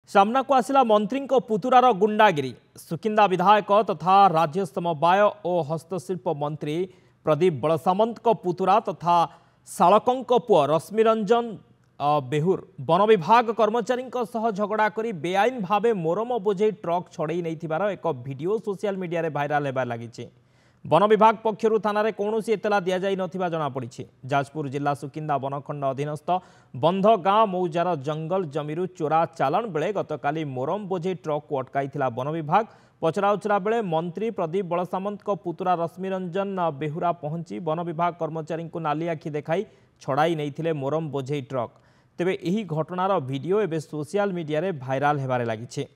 सामना को आसिला मंत्री पुतुरार गुंडागिरी। सुकिंदा विधायक तथा राज्य समवाय और हस्तशिल्प मंत्री प्रदीप बलसामंत पुतुरा तथा शालक पुओ रश्मिरंजन बेहुर वन विभाग कर्मचारी झगड़ा कर बेआईन भावे मोरम बोझे ट्रक छड़े नहीं एक वीडियो सोशल मीडिया रे भाइराल होबार लगी। वन विभाग पक्षर थाना रे कौनसी एतला दि जाई नथिबा जनापड़ी। जाजपुर जिला सुकिंदा वनखंड अधीनस्थ बंध गाँ मौजार जंगल जमीरु चोरा चालाण बेले गतकाली मोरम बोझे ट्रक को अटकाईथिला वन विभाग। पचराउचरा बेले मंत्री प्रदीप बलसामंत पुतुरा रश्मिरंजन बेहुरा पहुंची वन विभाग कर्मचारी को नाली आखि देखाई छड़ाई नहीं मोरम बोझे ट्रक। तेबे यही घटनार वीडियो एवं सोशल मीडिया रे भाइराल होबार लगी।